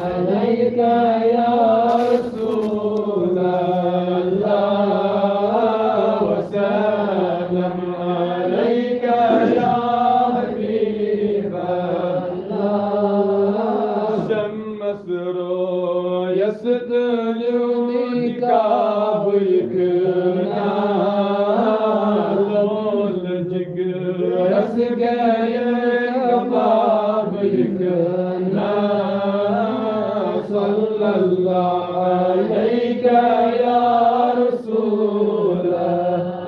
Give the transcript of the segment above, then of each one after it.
عليك يا رسول الله وسلم عليك يا حبيب الله شم سرو يستلونك بيكنا لول جگر يسقيك بيكنا صلى الله عليك يا رسول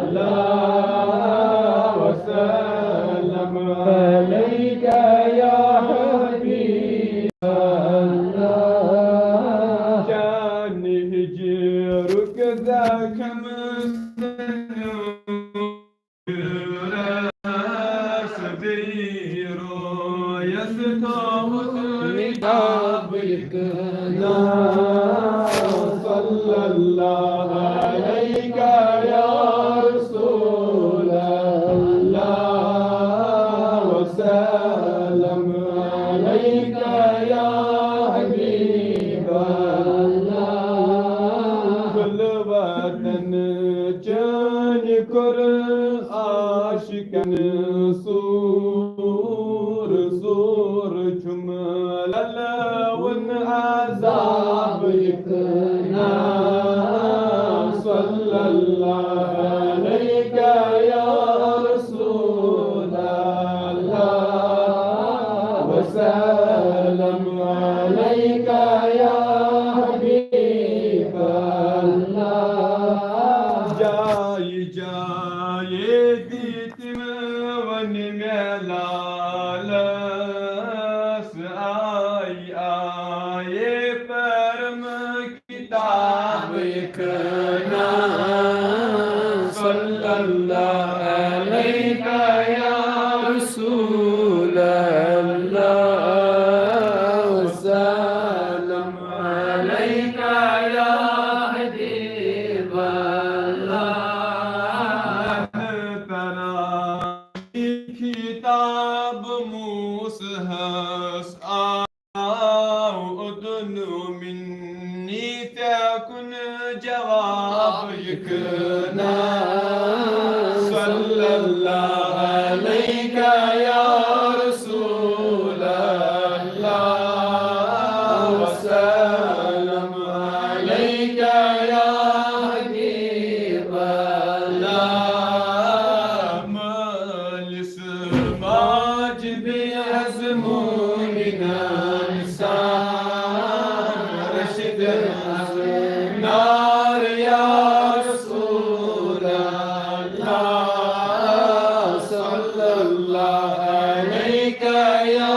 الله وسلم عليك يا حبيب الله كان هجرك ذاك سبير يستوطنك بكنا صلى الله عليك يا رسول الله وسلم عليك يا حبيب الله كل وطن جان كر عاشقا سور سور جمل لون عذاب يكنا صلى الله عليك يا رسول الله وسلم عليك يا حبيب الله جاي جاي ديتم ونملالس آي آي فرم كتاب يكنا صلى الله عليك يا رسول الله وسلم عليك يا حبيب الله كتاب موسى أو أذن مني فيكن جواب يكنا صلى الله عليك يا رسول الله وسلم عليك يا حبيب الله مجلس ماجد يزموننا نسان رشد نار يا رسول الله صلى الله عليك يا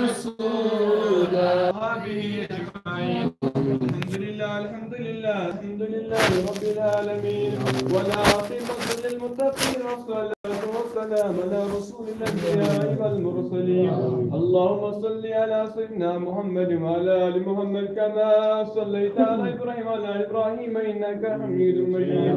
رسول الله أجمعين الحمد لله الحمد لله الحمد لله رب العالمين والعاقبة للمتقين والصلاة والسلام على رسول الأنبياء والمرسلين اللهم صل على سيدنا محمد وعلى آل محمد كما صليت على إبراهيم وعلى آل إبراهيم إنك حميد مجيد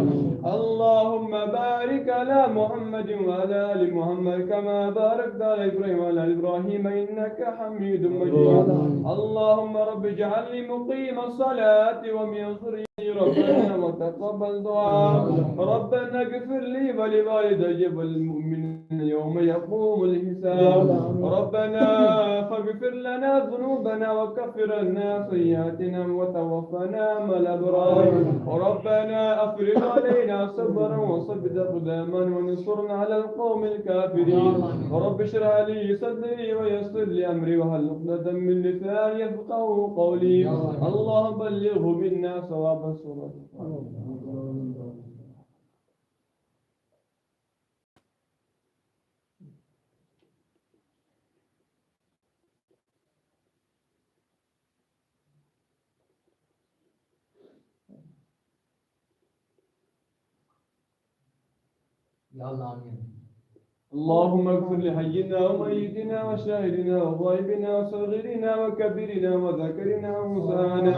اللهم بارك على محمد وعلى آل محمد كما باركت على إبراهيم وعلى آل إبراهيم إنك حميد مجيد اللهم رب اجعلني مقيم الصلاة ومن ذريتي ربنا وتقبل دعاء ربنا اغفر لي ولوالدي والمؤمنين يوم يقوم الحساب ربنا فاغفر لنا ذنوبنا وكفر عنا سيئاتنا وتوفنا مع الأبرار ربنا أفرغ علينا صبرا وثبت أقدامنا وانصرنا على القوم الكافرين رب اشرح لي صدري ويسر لي أمري واحلل عقدة من لساني يفقهوا قولي اللهم بلغه منا ثواب الصلاة يا الله آمين. اللهم اغفر لحينا وميتنا وشاهدنا وغائبنا وصغيرنا وكبيرنا وذكرنا وانثانا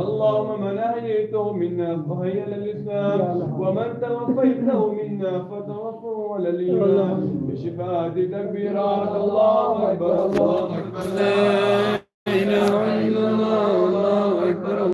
اللهم من احييته منا فحي على الاسلام ومن توفيته منا فتوفه على الايمان بشفاعة تكبيرات الله اكبر الله اكبر إله إلا الله